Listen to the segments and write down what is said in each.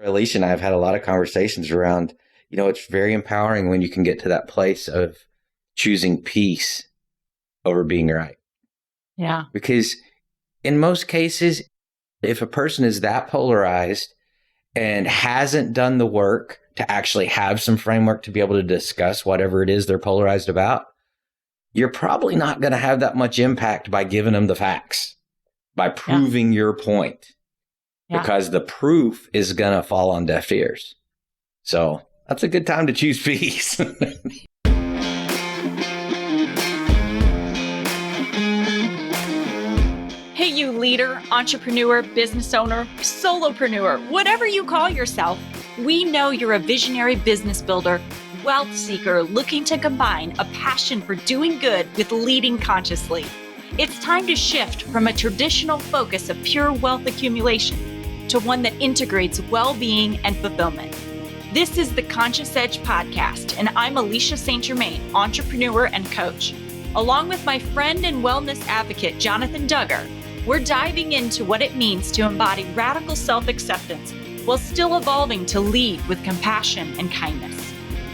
Alicia and I have had a lot of conversations around, it's very empowering when you can get to that place of choosing peace over being right. Yeah. Because in most cases, if a person is that polarized and hasn't done the work to actually have some framework to be able to discuss whatever it is they're polarized about, you're probably not going to have that much impact by giving them the facts, by proving your point, because the proof is going to fall on deaf ears. So that's a good time to choose peace. Hey, you leader, entrepreneur, business owner, solopreneur, whatever you call yourself, we know you're a visionary business builder, wealth seeker looking to combine a passion for doing good with leading consciously. It's time to shift from a traditional focus of pure wealth accumulation to one that integrates well-being and fulfillment. This is the Conscious Edge podcast, and I'm Alicia St. Germain, entrepreneur and coach. Along with my friend and wellness advocate, Jonathan Duggar, we're diving into what it means to embody radical self-acceptance while still evolving to lead with compassion and kindness.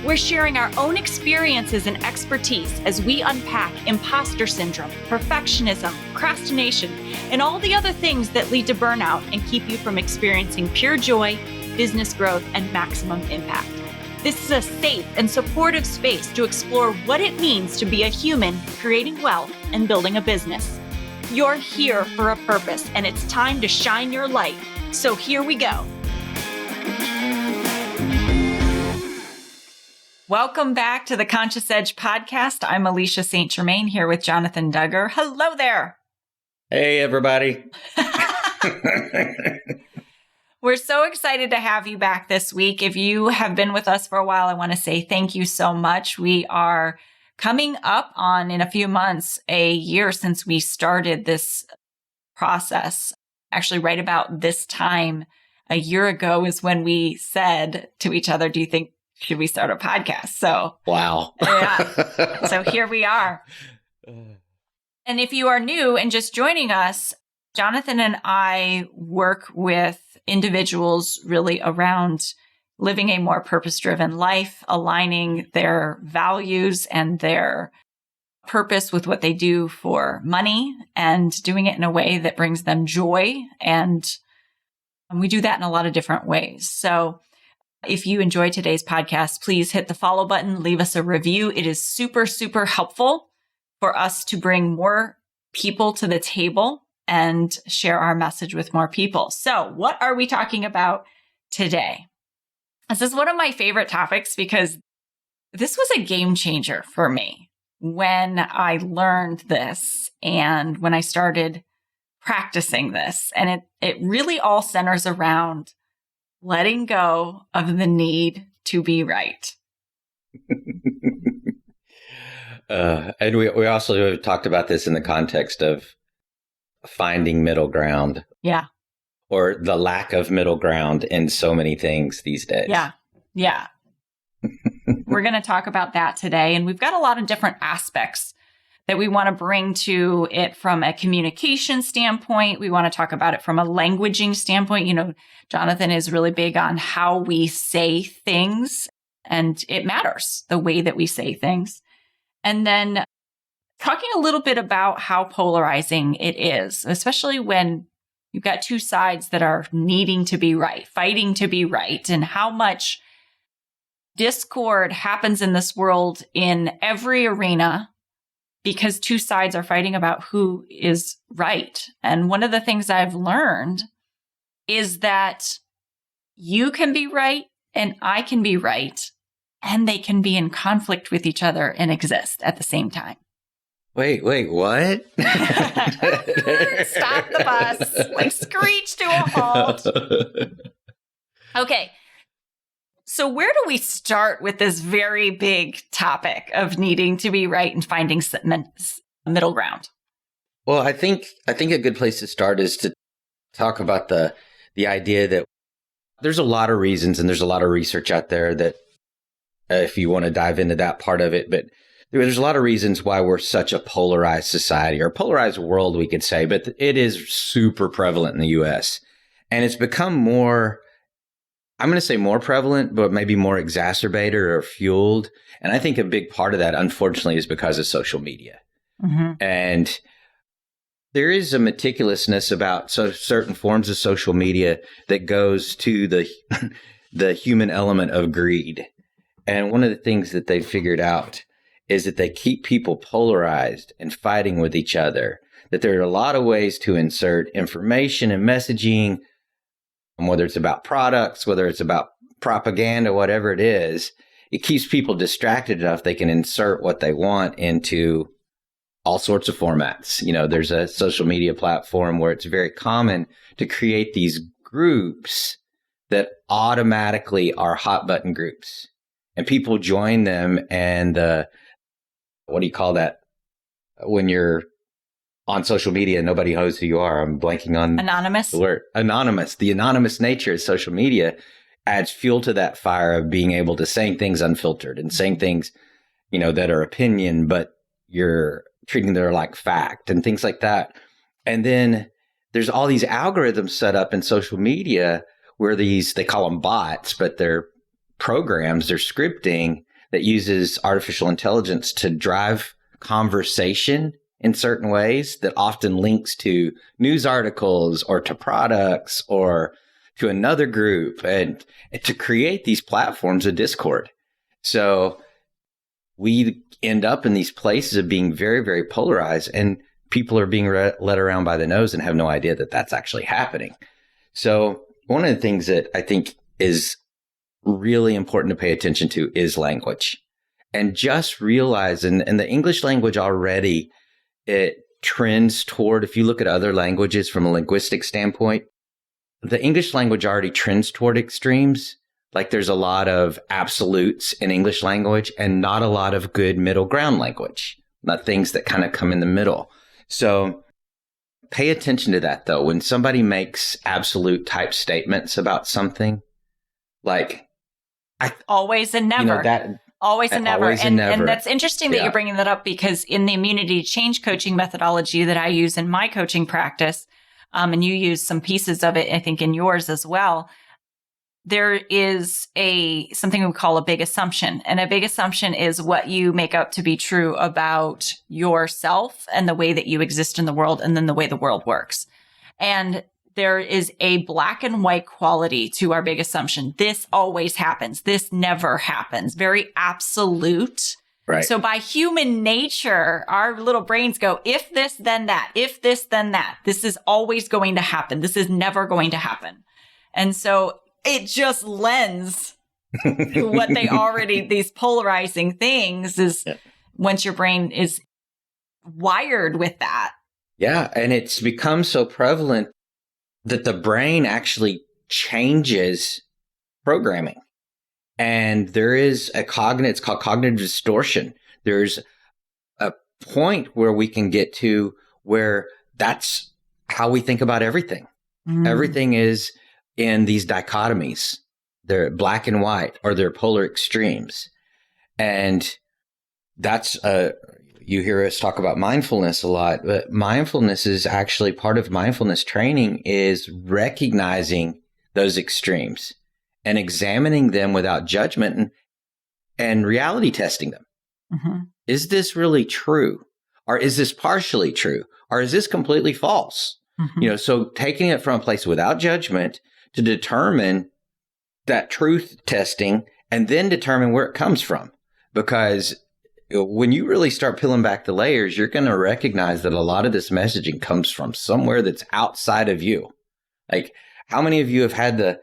We're sharing our own experiences and expertise as we unpack imposter syndrome, perfectionism, procrastination, and all the other things that lead to burnout and keep you from experiencing pure joy, business growth, and maximum impact. This is a safe and supportive space to explore what it means to be a human creating wealth and building a business. You're here for a purpose, and it's time to shine your light. So here we go. Welcome back to the Conscious Edge podcast. I'm Alicia St. Germain here with Jonathan Duggar. Hello there. Hey, everybody. We're so excited to have you back this week. If you have been with us for a while, I want to say thank you so much. We are coming up on, in a few months, a year since we started this process. Actually, right about this time, a year ago is when we said to each other, should we start a podcast? So, wow. Yeah. So here we are. And if you are new and just joining us, Jonathan and I work with individuals really around living a more purpose-driven life, aligning their values and their purpose with what they do for money and doing it in a way that brings them joy. And we do that in a lot of different ways. So if you enjoy today's podcast, please hit the follow button, leave us a review. It is super, super helpful for us to bring more people to the table and share our message with more people. So what are we talking about today? This is one of my favorite topics because this was a game changer for me when I learned this and when I started practicing this. And it really all centers around letting go of the need to be right. And we also talked about this in the context of finding middle ground. Yeah. Or the lack of middle ground in so many things these days. Yeah. Yeah. We're going to talk about that today. And we've got a lot of different aspects that we want to bring to it from a communication standpoint. We want to talk about it from a languaging standpoint. Jonathan is really big on how we say things, and it matters the way that we say things. And then talking a little bit about how polarizing it is, especially when you've got two sides that are needing to be right, fighting to be right, and how much discord happens in this world in every arena because two sides are fighting about who is right. And one of the things I've learned is that you can be right and I can be right, and they can be in conflict with each other and exist at the same time. Wait, what? Stop the bus, like screech to a halt. Okay. So where do we start with this very big topic of needing to be right and finding middle ground? Well, I think a good place to start is to talk about the idea that there's a lot of reasons and there's a lot of research out there that if you want to dive into that part of it, but there's a lot of reasons why we're such a polarized society or polarized world, we could say, but it is super prevalent in the US. And it's become more I'm going to say more prevalent, but maybe more exacerbated or fueled. And I think a big part of that, unfortunately, is because of social media. And there is a meticulousness about certain forms of social media that goes to the human element of greed. And one of the things that they figured out is that they keep people polarized and fighting with each other, that there are a lot of ways to insert information and messaging, whether it's about products, whether it's about propaganda, whatever it is. It keeps people distracted enough they can insert what they want into all sorts of formats. There's a social media platform where it's very common to create these groups that automatically are hot button groups. And people join them, and what do you call that? When you're on social media, nobody knows who you are. I'm blanking on anonymous. The word. Anonymous. The anonymous nature of social media adds fuel to that fire of being able to saying things unfiltered and saying things, that are opinion, but you're treating them like fact and things like that. And then there's all these algorithms set up in social media where they call them bots, but they're programs, they're scripting that uses artificial intelligence to drive conversation in certain ways that often links to news articles or to products or to another group, and to create these platforms of discord. So we end up in these places of being very, very polarized, and people are being led around by the nose and have no idea that that's actually happening. So one of the things that I think is really important to pay attention to is language. And just realize, and the English language already, it trends toward, if you look at other languages from a linguistic standpoint, the English language already trends toward extremes. Like there's a lot of absolutes in English language and not a lot of good middle ground language, not things that kind of come in the middle. So pay attention to that, though. When somebody makes absolute type statements about something, like always and never. Always and never. Always and never. And that's interesting that you're bringing that up, because in the immunity change coaching methodology that I use in my coaching practice, and you use some pieces of it, I think, in yours as well, there is something we call a big assumption. And a big assumption is what you make out to be true about yourself and the way that you exist in the world, and then the way the world works. And there is a black and white quality to our big assumption. This always happens. This never happens. Very absolute. Right. So by human nature, our little brains go, if this, then that. If this, then that. This is always going to happen. This is never going to happen. And so it just lends to what they already, these polarizing things is once your brain is wired with that. Yeah. And it's become so prevalent that the brain actually changes programming. And there is it's called cognitive distortion. There's a point where we can get to where that's how we think about everything. Everything is in these dichotomies. They're black and white, or they're polar extremes. And that's you hear us talk about mindfulness a lot, but mindfulness is actually part of mindfulness training is recognizing those extremes and examining them without judgment and reality testing them. Is this really true? Or is this partially true? Or is this completely false? So taking it from a place without judgment to determine that truth testing and then determine where it comes from. Because when you really start peeling back the layers, you're going to recognize that a lot of this messaging comes from somewhere that's outside of you. Like, how many of you have had the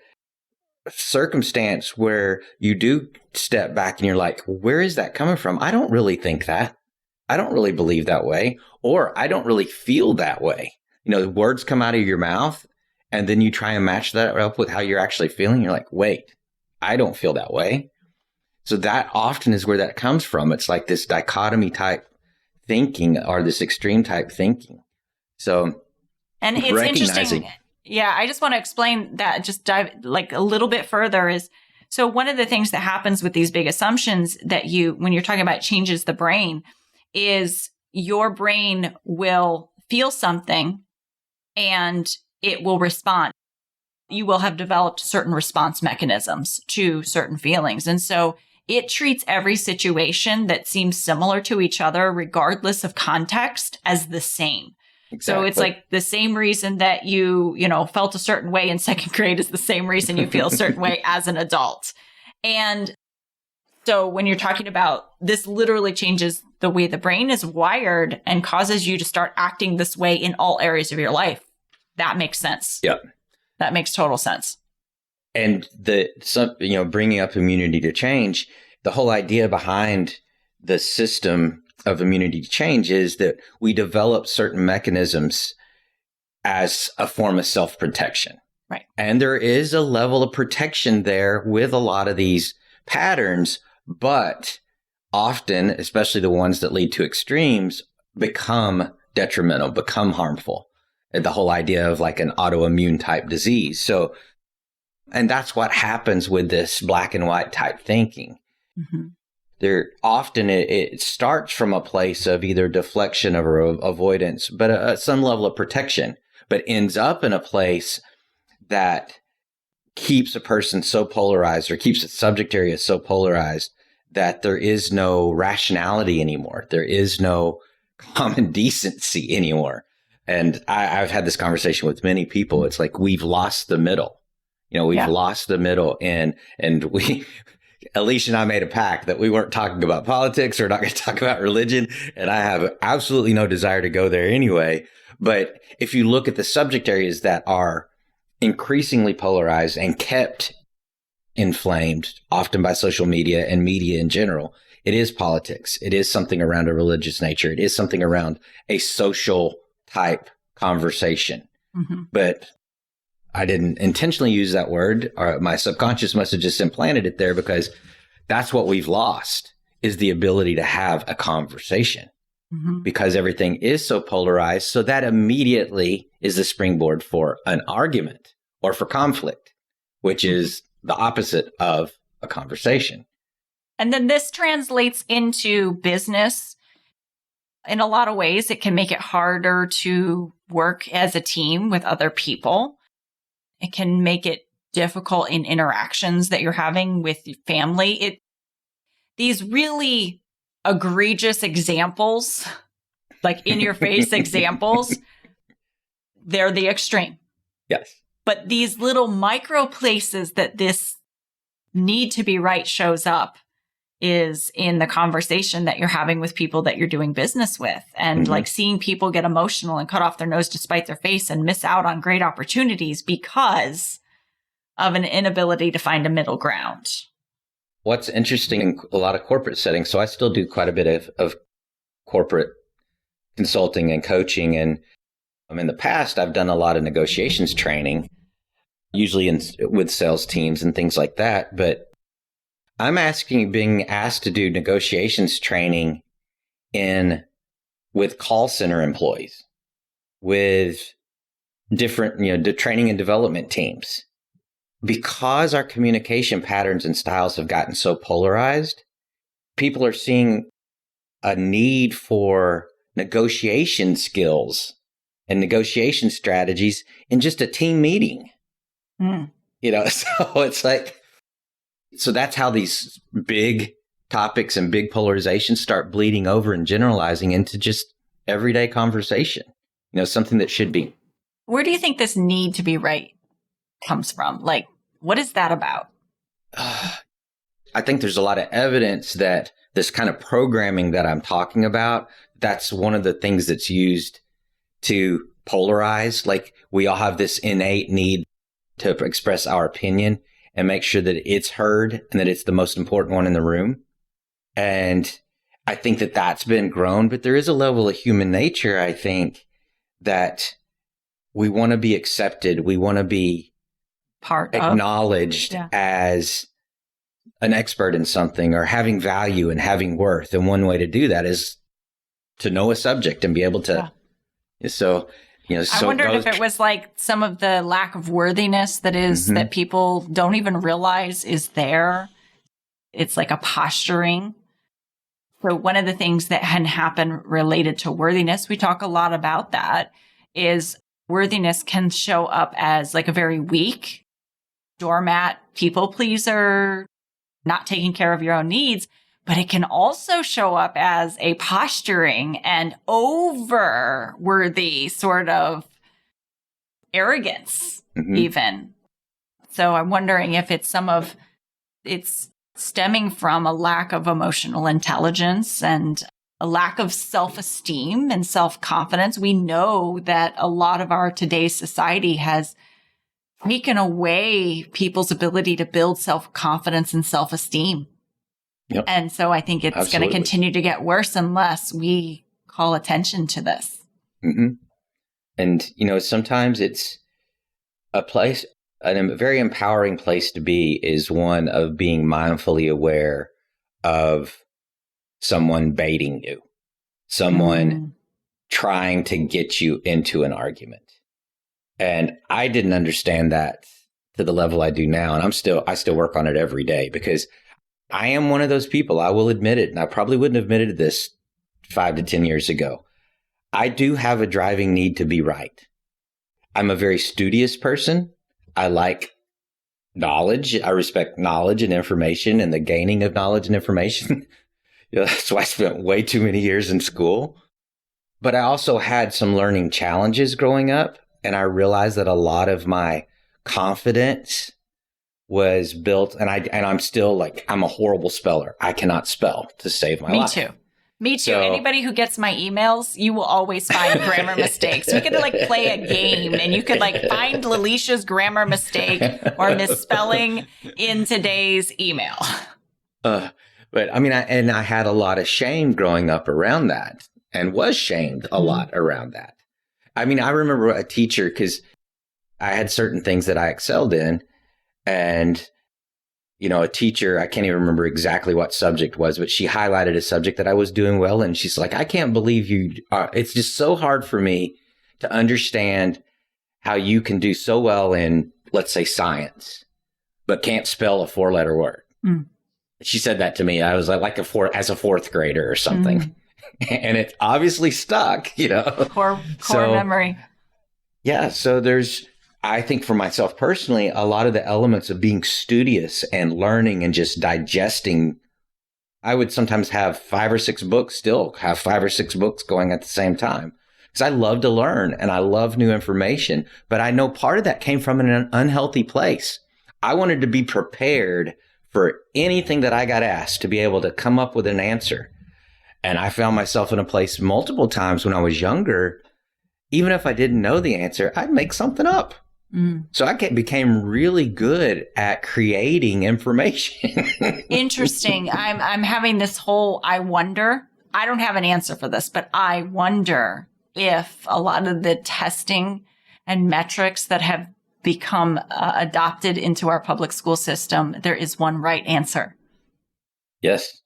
circumstance where you do step back and you're like, where is that coming from? I don't really think that. I don't really believe that way. Or I don't really feel that way. The words come out of your mouth and then you try and match that up with how you're actually feeling. You're like, wait, I don't feel that way. So that often is where that comes from. It's like this dichotomy type thinking or this extreme type thinking. So, and it's interesting. Yeah, I just want to explain that, just dive like a little bit further is, so one of the things that happens with these big assumptions that when you're talking about changes the brain, is your brain will feel something and it will respond. you will have developed certain response mechanisms to certain feelings. And so it treats every situation that seems similar to each other, regardless of context, as the same. Exactly. So it's like the same reason that you felt a certain way in second grade is the same reason you feel a certain way as an adult. And so when you're talking about this literally changes the way the brain is wired and causes you to start acting this way in all areas of your life. That makes sense. Yeah. That makes total sense. And bringing up immunity to change, the whole idea behind the system of immunity to change is that we develop certain mechanisms as a form of self-protection. Right. And there is a level of protection there with a lot of these patterns, but often, especially the ones that lead to extremes, become detrimental, become harmful. And the whole idea of like an autoimmune type disease. So, and that's what happens with this black and white type thinking. Mm-hmm. There often it starts from a place of either deflection or avoidance, but some level of protection, but ends up in a place that keeps a person so polarized or keeps its subject area so polarized that there is no rationality anymore. There is no common decency anymore. And I've had this conversation with many people. It's like we've lost the middle. We've lost the middle. And we, Alicia and I made a pact that we weren't talking about politics or not going to talk about religion. And I have absolutely no desire to go there anyway. But if you look at the subject areas that are increasingly polarized and kept inflamed, often by social media and media in general, it is politics. It is something around a religious nature. It is something around a social type conversation. Mm-hmm. But I didn't intentionally use that word, or my subconscious must have just implanted it there, because that's what we've lost, is the ability to have a conversation. Mm-hmm. Because everything is so polarized. So that immediately is the springboard for an argument or for conflict, which is the opposite of a conversation. And then this translates into business. In a lot of ways, it can make it harder to work as a team with other people. It can make it difficult in interactions that you're having with family. These really egregious examples, like in your face examples, they're the extreme. Yes. But these little micro places that this need to be right shows up is in the conversation that you're having with people that you're doing business with. And like seeing people get emotional and cut off their nose to spite their face and miss out on great opportunities because of an inability to find a middle ground. What's interesting in a lot of corporate settings, so I still do quite a bit of corporate consulting and coaching. And in the past, I've done a lot of negotiations training, usually with sales teams and things like that. But I'm being asked to do negotiations training with call center employees, with different, the training and development teams. Because our communication patterns and styles have gotten so polarized, people are seeing a need for negotiation skills and negotiation strategies in just a team meeting. So it's like, so that's how these big topics and big polarizations start bleeding over and generalizing into just everyday conversation, something that should be. Where do you think this need to be right comes from? Like, what is that about? I think there's a lot of evidence that this kind of programming that I'm talking about, that's one of the things that's used to polarize. Like, we all have this innate need to express our opinion and make sure that it's heard and that it's the most important one in the room. And I think that that's been grown, but there is a level of human nature, I think, that we want to be accepted. We want to be acknowledged as an expert in something or having value and having worth. And one way to do that is to know a subject and be able to. Yeah. So, I wondered if it was like some of the lack of worthiness that is that people don't even realize is there. It's like a posturing. So one of the things that can happen related to worthiness, we talk a lot about that, is worthiness can show up as like a very weak doormat, people pleaser, not taking care of your own needs. But it can also show up as a posturing and over-worthy sort of arrogance, even. So I'm wondering if it's it's stemming from a lack of emotional intelligence and a lack of self-esteem and self-confidence. We know that a lot of our today's society has taken away people's ability to build self-confidence and self-esteem. Yep. And so I think it's going to continue to get worse unless we call attention to this. And, sometimes it's a place, a very empowering place to be is one of being mindfully aware of someone baiting you, someone trying to get you into an argument. And I didn't understand that to the level I do now. And I still work on it every day because I am one of those people. I will admit it. And I probably wouldn't have admitted this 5 to 10 years ago. I do have a driving need to be right. I'm a very studious person. I like knowledge. I respect knowledge and information and the gaining of knowledge and information. That's why I spent way too many years in school. But I also had some learning challenges growing up. And I realized that a lot of my confidence was built, and I'm still I'm a horrible speller. I cannot spell to save my life. Me too. So, anybody who gets my emails, you will always find grammar mistakes. We could play a game and you could find Lalisha's grammar mistake or misspelling in today's email. But I had a lot of shame growing up around that and was shamed a lot around that. I remember a teacher, because I had certain things that I excelled in. And, a teacher, I can't even remember exactly what subject was, but she highlighted a subject that I was doing well. And she's like, I can't believe you are. It's just so hard for me to understand how you can do so well in, let's say, science, but can't spell a 4-letter word. She said that to me. I was as a fourth grader or something. And it obviously stuck, Core memory. Yeah. So I think for myself personally, a lot of the elements of being studious and learning and just digesting, I would sometimes have 5 or 6 books, still have 5 or 6 books going at the same time. Because I love to learn and I love new information. But I know part of that came from an unhealthy place. I wanted to be prepared for anything that I got asked to be able to come up with an answer. And I found myself in a place multiple times when I was younger, even if I didn't know the answer, I'd make something up. So I became really good at creating information. Interesting. I'm having this whole, I wonder, I don't have an answer for this, but I wonder if a lot of the testing and metrics that have become adopted into our public school system, there is one right answer. Yes.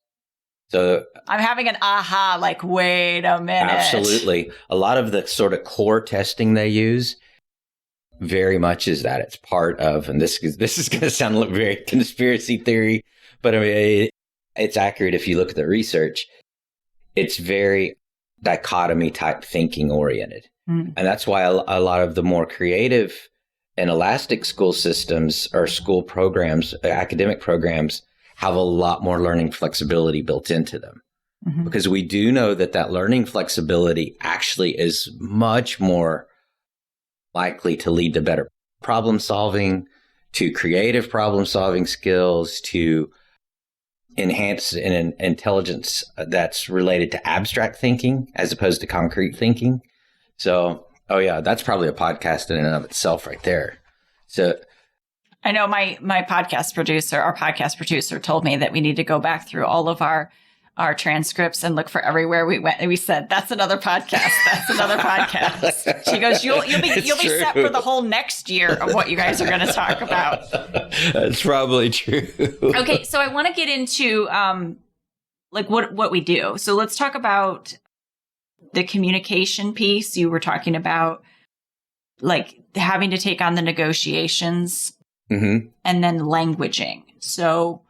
So I'm having an aha, wait a minute. Absolutely. A lot of the sort of core testing they use very much is that it's part of, and this is going to sound very conspiracy theory, but it's accurate if you look at the research. It's very dichotomy type thinking oriented. And that's why a lot of the more creative and elastic school systems or school programs, academic programs, have a lot more learning flexibility built into them. Because we do know that learning flexibility actually is much more likely to lead to better problem solving, to creative problem solving skills, to enhance an intelligence that's related to abstract thinking as opposed to concrete thinking. So, that's probably a podcast in and of itself right there. So I know my podcast producer told me that we need to go back through all of our transcripts and look for everywhere we went. And we said, that's another podcast. That's another podcast. She goes, you'll be set for the whole next year of what you guys are going to talk about. That's probably true. Okay. So I want to get into, what we do. So let's talk about the communication piece. You were talking about having to take on the negotiations and then languaging. So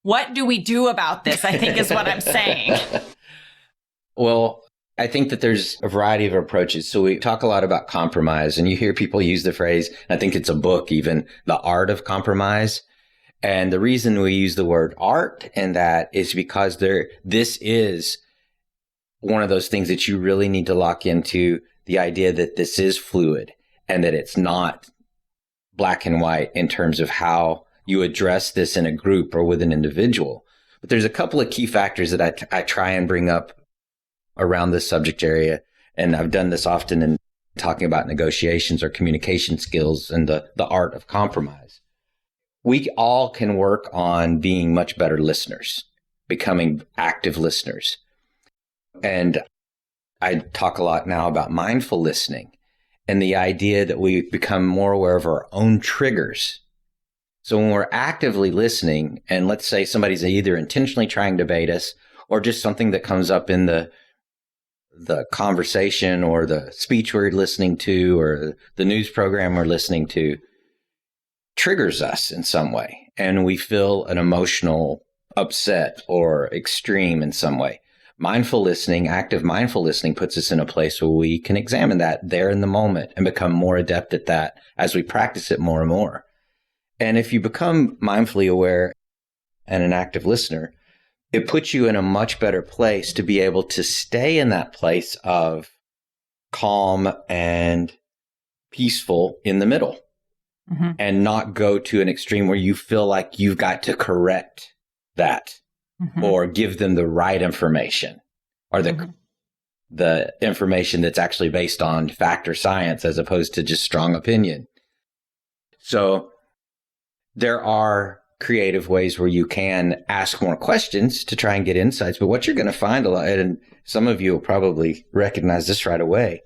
what do we do about this, I think is what I'm saying. Well, I think that there's a variety of approaches. So we talk a lot about compromise, and you hear people use the phrase, I think it's a book even, The Art of Compromise. And the reason we use the word art in that is because this is one of those things that you really need to lock into, the idea that this is fluid and that it's not black and white in terms of how you address this in a group or with an individual. But there's a couple of key factors that I try and bring up around this subject area. And I've done this often in talking about negotiations or communication skills and the art of compromise. We all can work on being much better listeners, becoming active listeners. And I talk a lot now about mindful listening and the idea that we become more aware of our own triggers. So when we're actively listening, and let's say somebody's either intentionally trying to debate us or just something that comes up in the conversation or the speech we're listening to or the news program we're listening to, triggers us in some way, and we feel an emotional upset or extreme in some way. Mindful listening, active mindful listening puts us in a place where we can examine that there in the moment and become more adept at that as we practice it more and more. And if you become mindfully aware and an active listener, it puts you in a much better place to be able to stay in that place of calm and peaceful in the middle. Mm-hmm. And not go to an extreme where you feel like you've got to correct that or give them the right information or the information that's actually based on fact or science as opposed to just strong opinion. So there are creative ways where you can ask more questions to try and get insights. But what you're going to find a lot, and some of you will probably recognize this right away,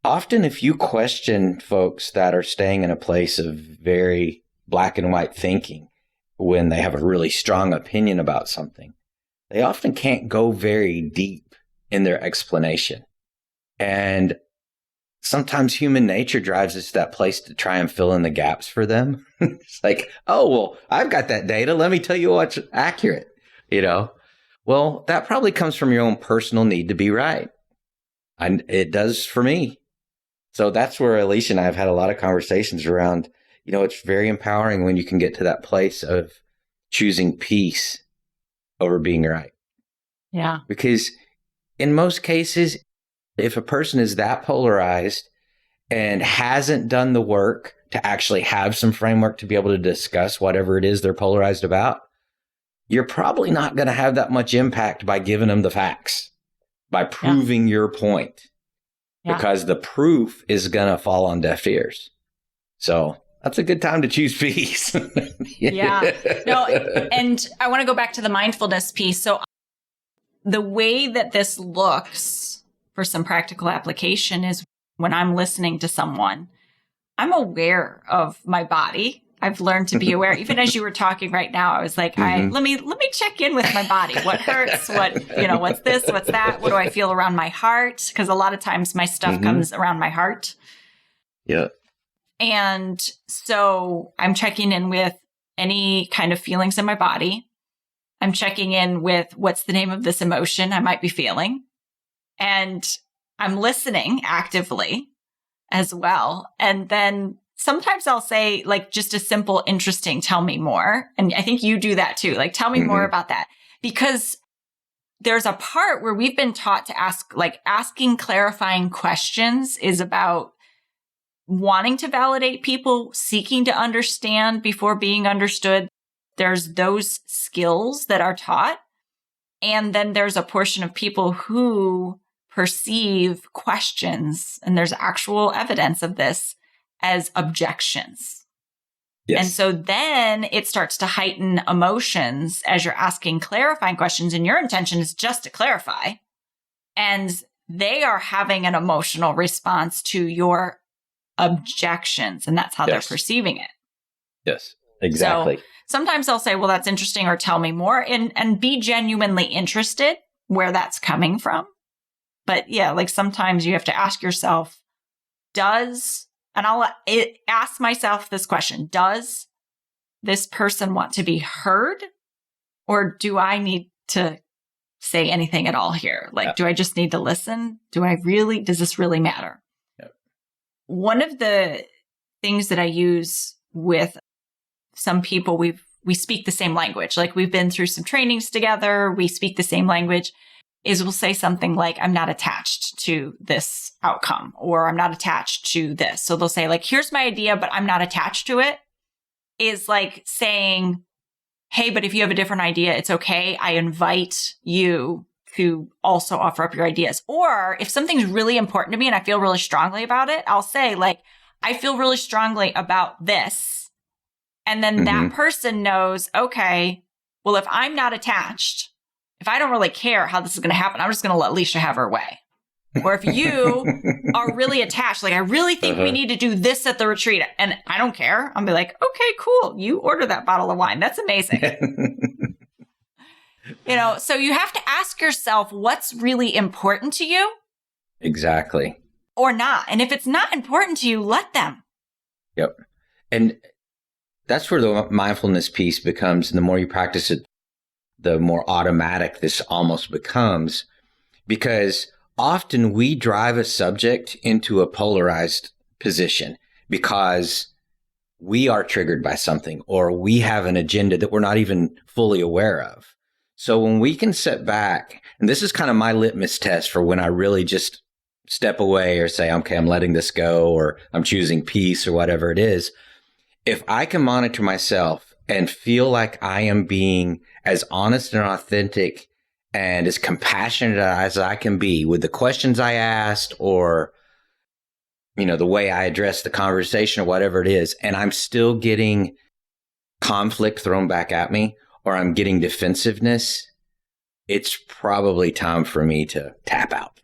often, if you question folks that are staying in a place of very black and white thinking when they have a really strong opinion about something, they often can't go very deep in their explanation. And sometimes human nature drives us to that place to try and fill in the gaps for them. It's like, oh, well, I've got that data. Let me tell you what's accurate, Well, that probably comes from your own personal need to be right. And it does for me. So that's where Alicia and I have had a lot of conversations around, it's very empowering when you can get to that place of choosing peace over being right. Yeah. Because in most cases, if a person is that polarized and hasn't done the work to actually have some framework to be able to discuss whatever it is they're polarized about, you're probably not going to have that much impact by giving them the facts, by proving your point. Yeah. Because the proof is going to fall on deaf ears. So that's a good time to choose peace. Yeah. No, and I want to go back to the mindfulness piece. So the way that this looks for some practical application is when I'm listening to someone, I'm aware of my body. I've learned to be aware. Even as you were talking right now, I was like, let me check in with my body. What hurts? What's this? What's that? What do I feel around my heart? Because a lot of times my stuff comes around my heart. Yeah. And so I'm checking in with any kind of feelings in my body. I'm checking in with what's the name of this emotion I might be feeling. And I'm listening actively as well. And then sometimes I'll say like just a simple, interesting, tell me more. And I think you do that too. Like, tell me more about that. Because there's a part where we've been taught to asking clarifying questions is about wanting to validate people, seeking to understand before being understood. There's those skills that are taught. And then there's a portion of people who perceive questions, and there's actual evidence of this, as objections. Yes. And so then it starts to heighten emotions as you're asking clarifying questions, and your intention is just to clarify. And they are having an emotional response to your objections, and that's how they're perceiving it. Yes, exactly. So sometimes I'll say, well, that's interesting, or tell me more, and be genuinely interested where that's coming from. But yeah, like sometimes you have to ask yourself, and I'll ask myself this question, does this person want to be heard, or do I need to say anything at all here? Like, Yep. do I just need to listen? Does this really matter? Yep. One of the things that I use with some people, we speak the same language. Like, we've been through some trainings together. We speak the same language. Is we'll say something like, I'm not attached to this outcome, or I'm not attached to this. So they'll say like, here's my idea, but I'm not attached to it. Is like saying, hey, but if you have a different idea, it's okay. I invite you to also offer up your ideas. Or if something's really important to me and I feel really strongly about it, I'll say like, I feel really strongly about this. And then that person knows, okay, well, if I'm not attached, if I don't really care how this is going to happen, I'm just going to let Alicia have her way. Or if you are really attached, like, I really think we need to do this at the retreat, and I don't care, I'll be like, okay, cool. You order that bottle of wine. That's amazing. So you have to ask yourself what's really important to you. Exactly. Or not. And if it's not important to you, let them. Yep. And that's where the mindfulness piece becomes, and the more you practice it, the more automatic this almost becomes, because often we drive a subject into a polarized position because we are triggered by something, or we have an agenda that we're not even fully aware of. So when we can sit back, and this is kind of my litmus test for when I really just step away or say, okay, I'm letting this go, or I'm choosing peace, or whatever it is. If I can monitor myself and feel like I am being as honest and authentic and as compassionate as I can be with the questions I asked, or, the way I address the conversation, or whatever it is, and I'm still getting conflict thrown back at me, or I'm getting defensiveness, it's probably time for me to tap out.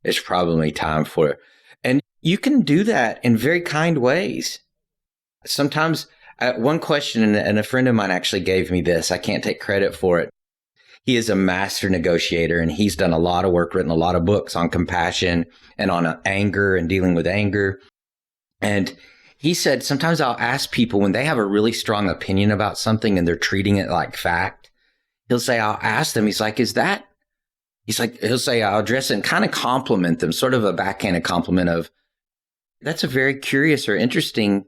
It's probably time for, and you can do that in very kind ways. Sometimes one question, and a friend of mine actually gave me this. I can't take credit for it. He is a master negotiator, and he's done a lot of work, written a lot of books on compassion and on anger and dealing with anger. And he said, sometimes I'll ask people when they have a really strong opinion about something and they're treating it like fact. He'll say, I'll ask them. He's like, he'll say, I'll address it and kind of compliment them, sort of a backhanded compliment of, that's a very curious or interesting,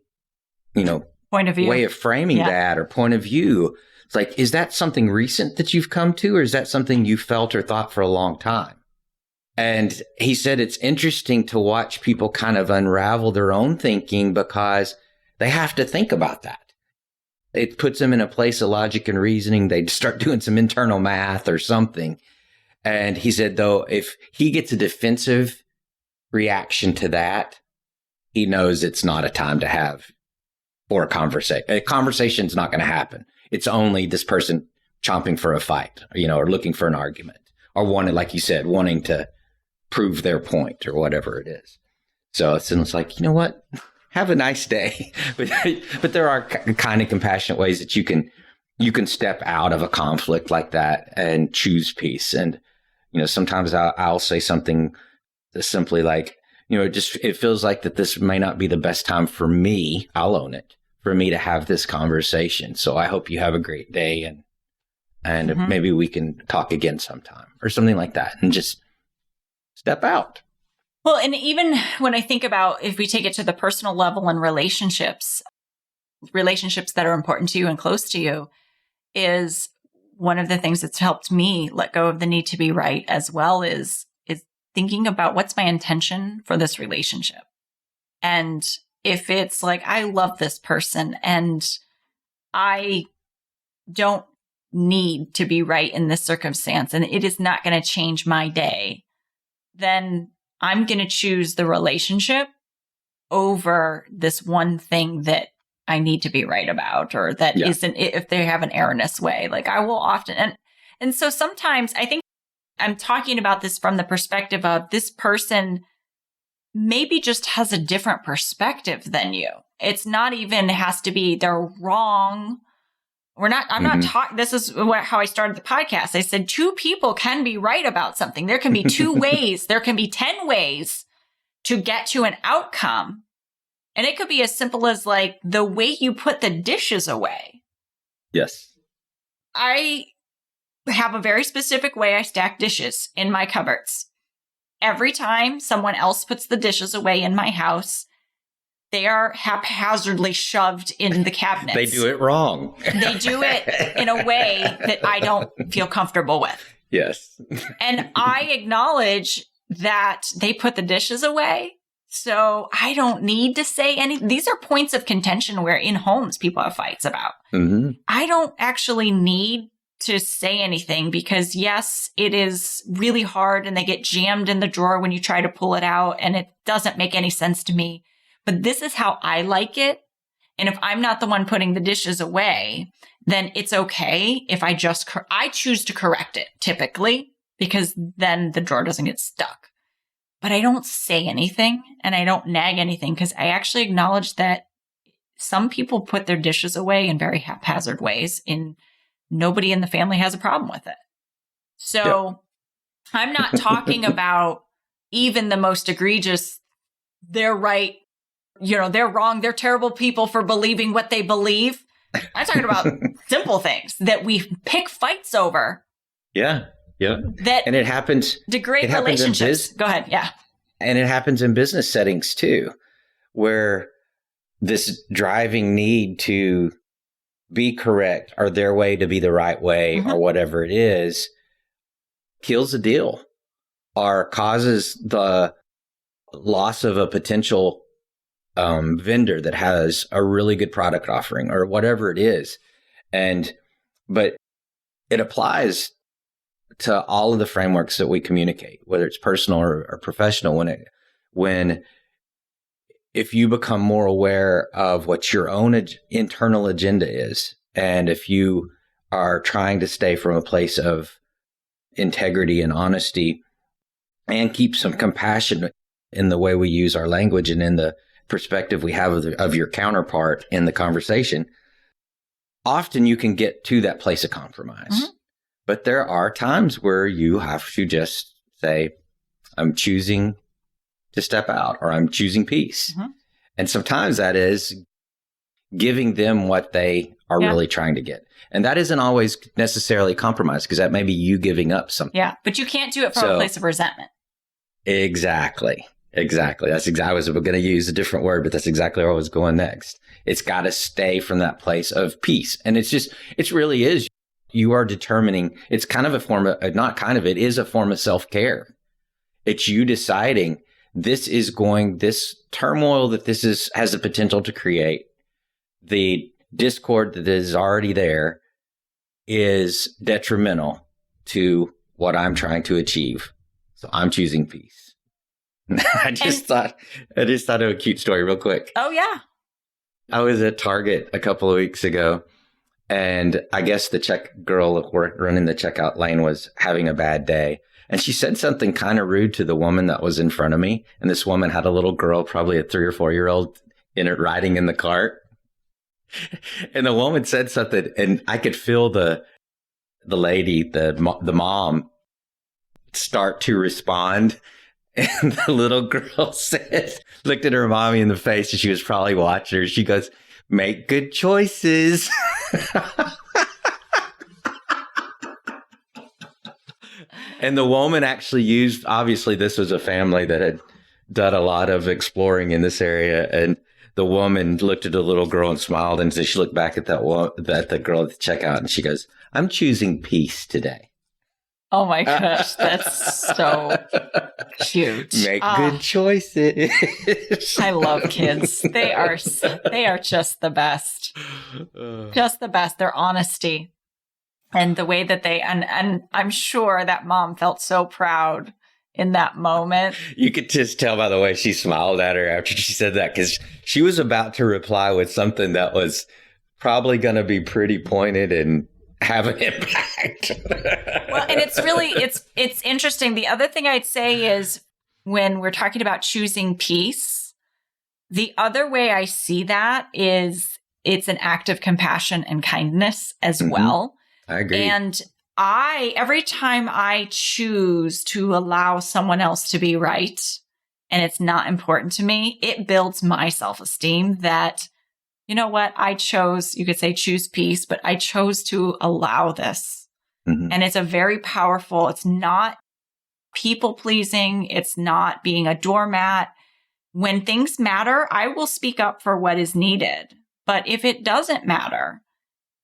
point of view, way of framing that, or point of view. It's like, is that something recent that you've come to, or is that something you felt or thought for a long time? And he said it's interesting to watch people kind of unravel their own thinking, because they have to think about that. It puts them in a place of logic and reasoning. They start doing some internal math or something. And he said, though, if he gets a defensive reaction to that, he knows it's not a time to have or a conversation. A conversation's not going to happen. It's only this person chomping for a fight, or looking for an argument, or wanting, like you said, wanting to prove their point, or whatever it is. So it's like, you know what? Have a nice day. But there are kind of compassionate ways that you can step out of a conflict like that and choose peace. And, sometimes I'll say something simply like, it feels like that this may not be the best time for me. I'll own it, for me to have this conversation. So I hope you have a great day, and maybe we can talk again sometime, or something like that, and just step out. Well, and even when I think about, if we take it to the personal level and relationships that are important to you and close to you, is one of the things that's helped me let go of the need to be right as well is thinking about, what's my intention for this relationship? And if it's like, I love this person and I don't need to be right in this circumstance, and it is not going to change my day, then I'm going to choose the relationship over this one thing that I need to be right about, or that isn't, if they have an erroneous way. Like, I will often, and so sometimes I think I'm talking about this from the perspective of, this person maybe just has a different perspective than you. It's not even has to be they're wrong. I'm not talking, this is how I started the podcast. I said 2 people can be right about something. There can be 2 ways. There can be 10 ways to get to an outcome. And it could be as simple as like the way you put the dishes away. Yes. I have a very specific way I stack dishes in my cupboards. Every time someone else puts the dishes away in my house, they are haphazardly shoved in the cabinets. They do it wrong. They do it in a way that I don't feel comfortable with. Yes. And I acknowledge that they put the dishes away. So I don't need to say anything. These are points of contention where in homes people have fights about. Mm-hmm. I don't actually need to say anything because yes, it is really hard and they get jammed in the drawer when you try to pull it out and it doesn't make any sense to me. But this is how I like it. And if I'm not the one putting the dishes away, then it's okay if I choose to correct it typically because then the drawer doesn't get stuck. But I don't say anything and I don't nag anything because I actually acknowledge that some people put their dishes away in very haphazard ways and nobody in the family has a problem with it. So I'm not talking about even the most egregious, they're right, they're wrong, they're terrible people for believing what they believe. I'm talking about simple things that we pick fights over. Yeah. Yeah. And it happens. Degrade relationships. Go ahead. Yeah. And it happens in business settings too, where this driving need to be correct or their way to be the right way or whatever it is kills the deal or causes the loss of a potential vendor that has a really good product offering or whatever it is. But it applies to all of the frameworks that we communicate, whether it's personal or professional, if you become more aware of what your own internal agenda is, and if you are trying to stay from a place of integrity and honesty and keep some compassion in the way we use our language and in the perspective we have of your counterpart in the conversation, often you can get to that place of compromise. Mm-hmm. But there are times where you have to just say, I'm choosing to step out or I'm choosing peace. Mm-hmm. And sometimes that is giving them what they are really trying to get. And that isn't always necessarily compromise because that may be you giving up something. Yeah, but you can't do it from a place of resentment. Exactly. I was going to use a different word, but that's exactly where I was going next. It's got to stay from that place of peace. And it really is. You are determining, it's kind of a form of, it is a form of self-care. It's you deciding this turmoil that has the potential to create, the discord that is already there is detrimental to what I'm trying to achieve. So I'm choosing peace. I just thought of a cute story real quick. Oh, yeah. I was at Target a couple of weeks ago. And I guess the check girl running the checkout lane was having a bad day. And she said something kind of rude to the woman that was in front of me. And this woman had a little girl, probably a 3 or 4 year old, riding in the cart. And the woman said something, and I could feel the lady, the mom, start to respond. And the little girl looked at her mommy in the face, and she was probably watching her. She goes, "Make good choices." And the woman actually obviously this was a family that had done a lot of exploring in this area. And the woman looked at the little girl and smiled. And so she looked back at the girl at the checkout and she goes, "I'm choosing peace today." Oh my gosh, that's so cute. Make good choices. I love kids. They are just the best. Just the best. Their honesty and the way that and I'm sure that mom felt so proud in that moment. You could just tell by the way she smiled at her after she said that, because she was about to reply with something that was probably going to be pretty pointed and have an impact. Well, and it's interesting. The other thing I'd say is when we're talking about choosing peace, the other way I see that is it's an act of compassion and kindness as well. I agree. And every time I choose to allow someone else to be right and it's not important to me, it builds my self-esteem that, you know what, I chose, you could say choose peace, but I chose to allow this And it's a very powerful, it's not people pleasing. It's not being a doormat. When things matter, I will speak up for what is needed. But if it doesn't matter,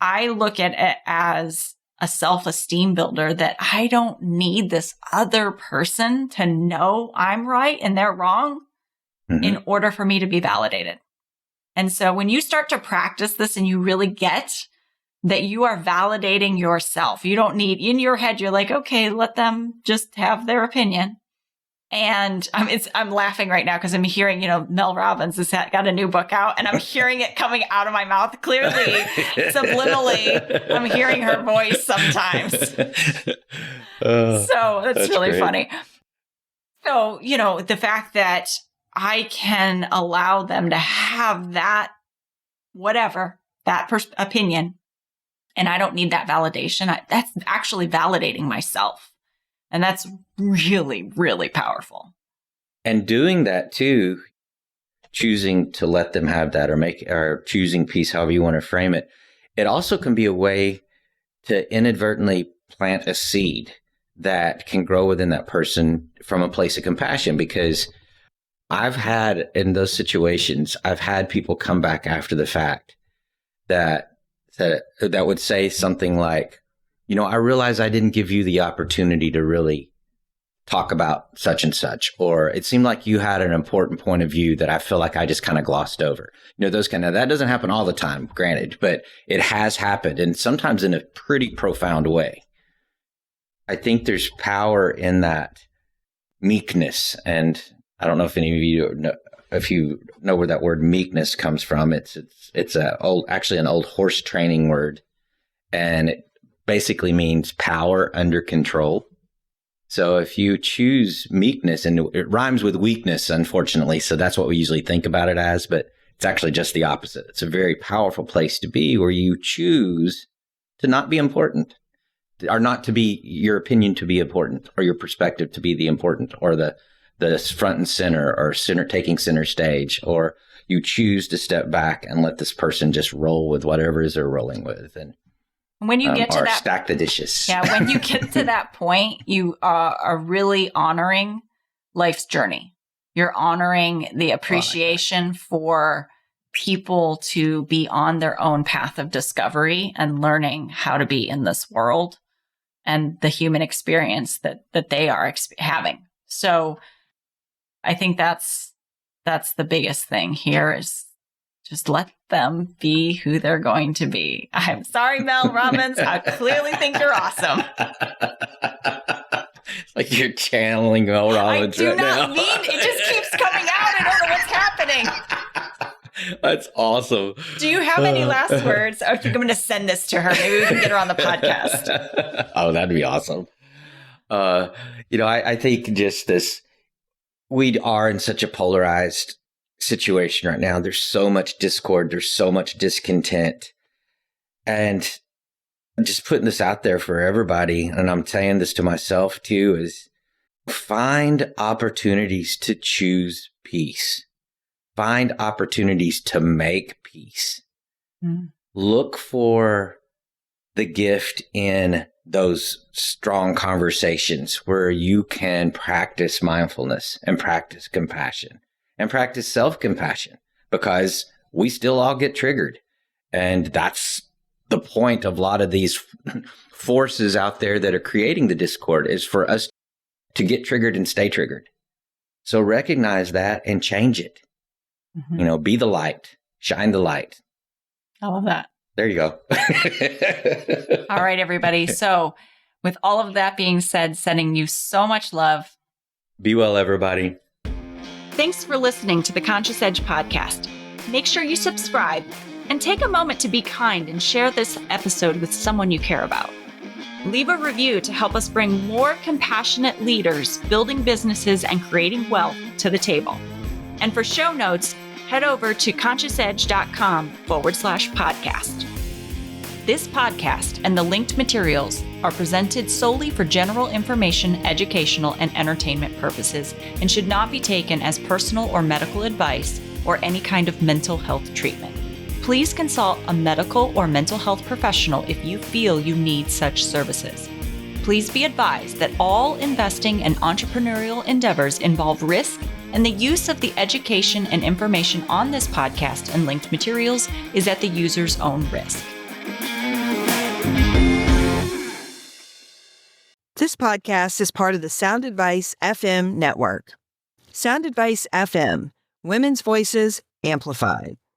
I look at it as a self-esteem builder that I don't need this other person to know I'm right and they're wrong in order for me to be validated. And so when you start to practice this and you really get that you are validating yourself, you don't need, in your head, you're like, okay, let them just have their opinion. And I'm laughing right now because I'm hearing, Mel Robbins has got a new book out and I'm hearing it coming out of my mouth clearly, subliminally. I'm hearing her voice sometimes. So that's really great. Funny. So, the fact that I can allow them to have that, whatever, that opinion, and I don't need that validation. That's actually validating myself. And that's really, really powerful. And doing that too, choosing to let them have that or choosing peace, however you want to frame it, it also can be a way to inadvertently plant a seed that can grow within that person from a place of compassion. Because I've had, in those situations, I've had people come back after the fact that would say something like, I realize I didn't give you the opportunity to really talk about such and such, or it seemed like you had an important point of view that I feel like I just kind of glossed over. Those that doesn't happen all the time, granted, but it has happened, and sometimes in a pretty profound way. I think there's power in that meekness, and I don't know if any of you know, if you know where that word meekness comes from. It's actually an old horse training word, and it basically means power under control. So if you choose meekness, and it rhymes with weakness, unfortunately, so that's what we usually think about it as, but it's actually just the opposite. It's a very powerful place to be, where you choose to not be important, or not to be your opinion to be important, or your perspective to be the important, or the front and center, or taking center stage, or you choose to step back and let this person just roll with whatever it is they're rolling with. And when you get to that, stack the dishes. Yeah, when you get to that point, you are really honoring life's journey. You're honoring the appreciation for people to be on their own path of discovery and learning how to be in this world and the human experience that they are having. So I think that's the biggest thing here, is just let them be who they're going to be. I'm sorry, Mel Robbins. I clearly think you're awesome. Like you're channeling Mel Robbins right now. I do not mean it. Just keeps coming out. I don't know what's happening. That's awesome. Do you have any last words? I think I'm going to send this to her. Maybe we can get her on the podcast. Oh, that'd be awesome. I think just this, we are in such a polarized situation right now. There's so much discord. There's so much discontent. And I'm just putting this out there for everybody, and I'm saying this to myself too, is find opportunities to choose peace. Find opportunities to make peace. Look for the gift in those strong conversations where you can practice mindfulness and practice compassion and practice self-compassion, because we still all get triggered. And that's the point of a lot of these forces out there that are creating the discord, is for us to get triggered and stay triggered. So recognize that and change it. Be the light, shine the light. I love that. There you go. All right, everybody. So with all of that being said, sending you so much love. Be well, everybody. Thanks for listening to the Conscious Edge podcast. Make sure you subscribe and take a moment to be kind and share this episode with someone you care about. Leave a review to help us bring more compassionate leaders building businesses and creating wealth to the table. And for show notes, head over to consciousedge.com/podcast. This podcast and the linked materials are presented solely for general information, educational, and entertainment purposes, and should not be taken as personal or medical advice or any kind of mental health treatment. please consult a medical or mental health professional if you feel you need such services. Please be advised that all investing and entrepreneurial endeavors involve risk, and the use of the education and information on this podcast and linked materials is at the user's own risk. This podcast is part of the Sound Advice FM network. Sound Advice FM, women's voices amplified.